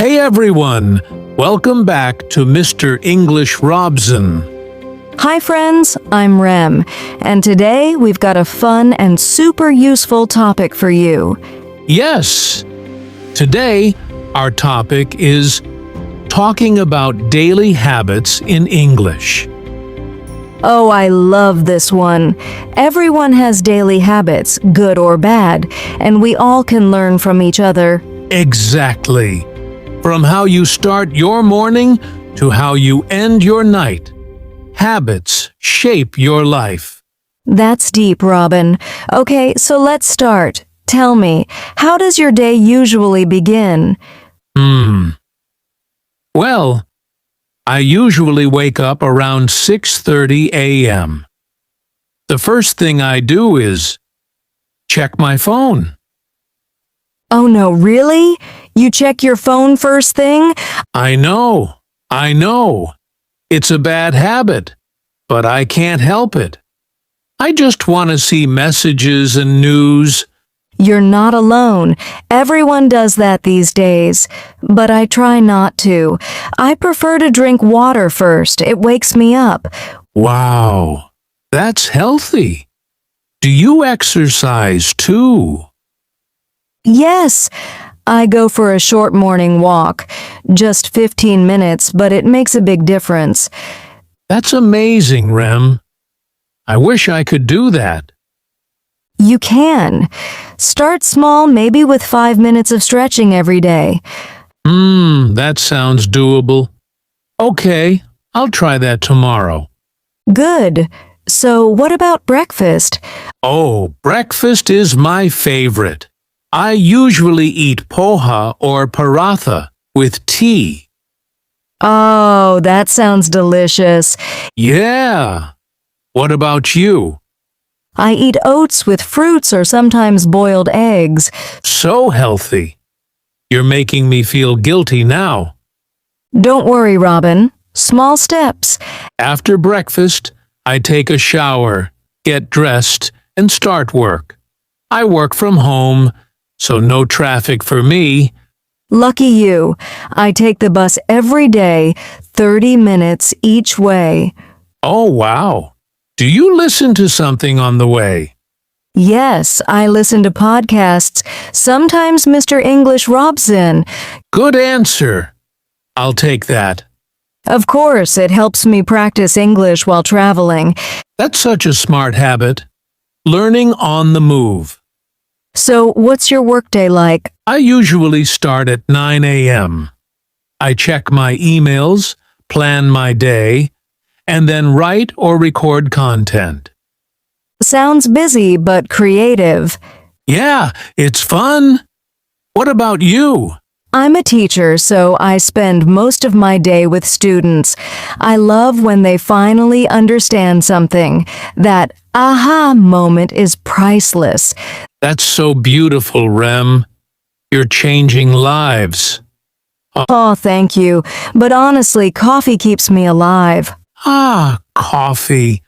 Hey everyone! Welcome back to Mr. English Robzen. Hi friends, I'm Rem, and today we've got a fun and super useful topic for you. Yes! Today, our topic is talking about daily habits in English. Oh, I love this one. Everyone has daily habits, good or bad, and we all can learn from each other. Exactly. From how you start your morning to how you end your night, habits shape your life. That's deep, Robin. Okay, so let's start. Tell me, how does your day usually begin? Well, I usually wake up around 6:30 a.m. The first thing I do is check my phone. Oh no, really? You check your phone first thing? I know. It's a bad habit, but I can't help it. I just want to see messages and news. You're not alone. Everyone does that these days. But I try not to. I prefer to drink water first. It wakes me up. Wow, that's healthy. Do you exercise too? Yes, I go for a short morning walk. Just 15 minutes, but it makes a big difference. That's amazing, Rem. I wish I could do that. You can. Start small, maybe with 5 minutes of stretching every day. That sounds doable. Okay, I'll try that tomorrow. Good. So what about breakfast? Oh, breakfast is my favorite. I usually eat poha or paratha with tea. Oh, that sounds delicious. Yeah. What about you? I eat oats with fruits or sometimes boiled eggs. So healthy. You're making me feel guilty now. Don't worry, Robin. Small steps. After breakfast, I take a shower, get dressed, and start work. I work from home, so no traffic for me. Lucky you. I take the bus every day, 30 minutes each way. Oh, wow. Do you listen to something on the way? Yes, I listen to podcasts, sometimes Mr. English Robzen. Good answer. I'll take that. Of course, it helps me practice English while traveling. That's such a smart habit. Learning on the move. So, what's your workday like? I usually start at 9 a.m. I check my emails, plan my day, and then write or record content. Sounds busy, but creative. Yeah, it's fun. What about you? I'm a teacher, so I spend most of my day with students. I love when they finally understand something. That aha moment is priceless. That's so beautiful, Rem. You're changing lives. Oh, thank you. But honestly, coffee keeps me alive. Ah, coffee.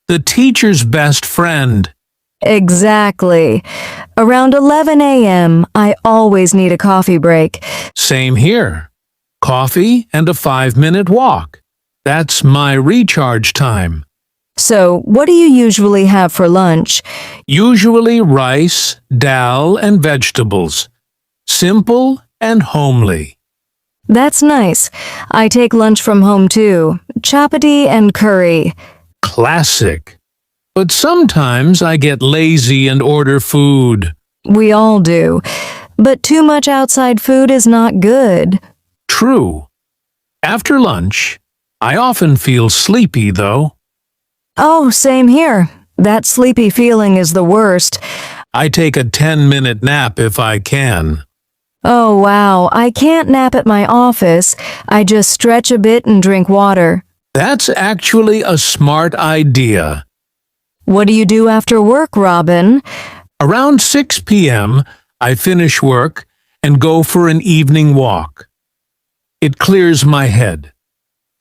The teacher's best friend. Exactly. Around 11 a.m., I always need a coffee break. Same here. Coffee and a 5-minute walk. That's my recharge time. So, what do you usually have for lunch? Usually rice, dal, and vegetables. Simple and homely. That's nice. I take lunch from home too. Chapati and curry. Classic. But sometimes I get lazy and order food. We all do. But too much outside food is not good. True. After lunch, I often feel sleepy, though. Oh, same here. That sleepy feeling is the worst. I take a 10-minute nap if I can. Oh, wow. I can't nap at my office. I just stretch a bit and drink water. That's actually a smart idea. What do you do after work, Robin? Around 6 p.m., I finish work and go for an evening walk. It clears my head.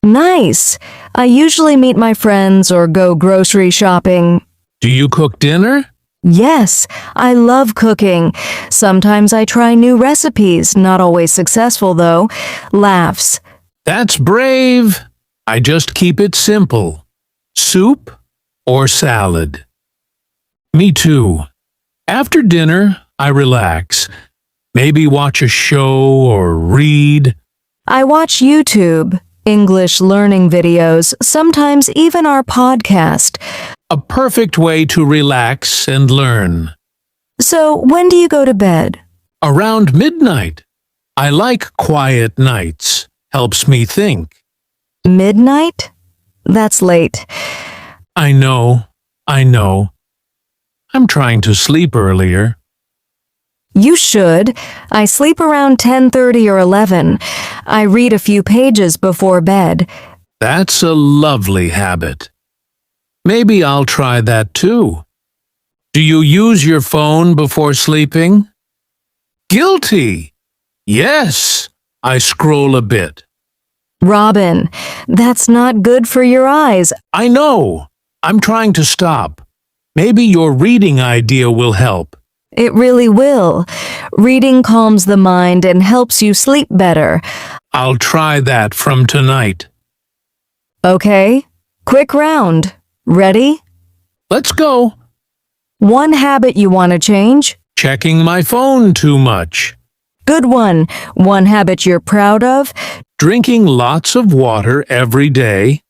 Nice. I usually meet my friends or go grocery shopping. Do you cook dinner? Yes, I love cooking. Sometimes I try new recipes, not always successful though. Laughs. That's brave. I just keep it simple. Soup or salad. Me too. After dinner, I relax. Maybe watch a show or read. I watch YouTube, English learning videos, sometimes even our podcast. A perfect way to relax and learn. So, when do you go to bed? Around midnight. I like quiet nights. Helps me think. Midnight? That's late. I know. I'm trying to sleep earlier. You should. I sleep around 10:30 or 11. I read a few pages before bed. That's a lovely habit. Maybe I'll try that too. Do you use your phone before sleeping? Guilty. Yes, I scroll a bit. Robin, that's not good for your eyes. I know. I'm trying to stop. Maybe your reading idea will help. It really will. Reading calms the mind and helps you sleep better. I'll try that from tonight. Okay, quick round. Ready? Let's go. One habit you want to change? Checking my phone too much. Good one. One habit you're proud of? Drinking lots of water every day.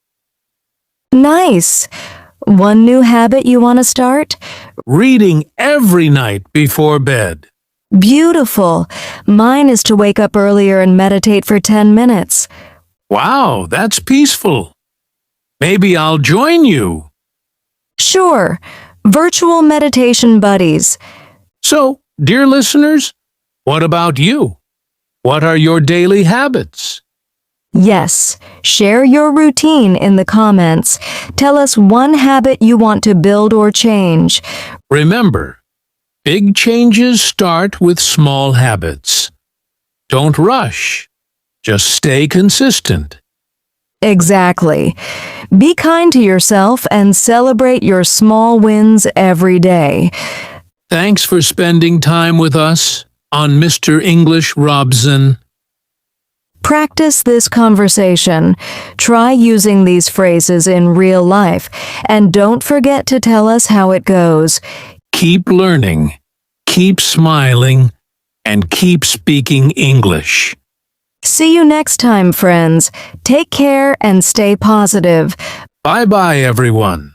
Nice. One new habit you want to start? Reading every night before bed. Beautiful. Mine is to wake up earlier and meditate for 10 minutes. Wow, that's peaceful. Maybe I'll join you. Sure. Virtual meditation buddies. So, dear listeners, what about you? What are your daily habits? Yes, share your routine in the comments. Tell us one habit you want to build or change. Remember, big changes start with small habits. Don't rush. Just stay consistent. Exactly. Be kind to yourself and celebrate your small wins every day. Thanks for spending time with us on Mr. English Robzen. Practice this conversation. Try using these phrases in real life, and don't forget to tell us how it goes. Keep learning, keep smiling, and keep speaking English. See you next time, friends. Take care and stay positive. Bye-bye, everyone.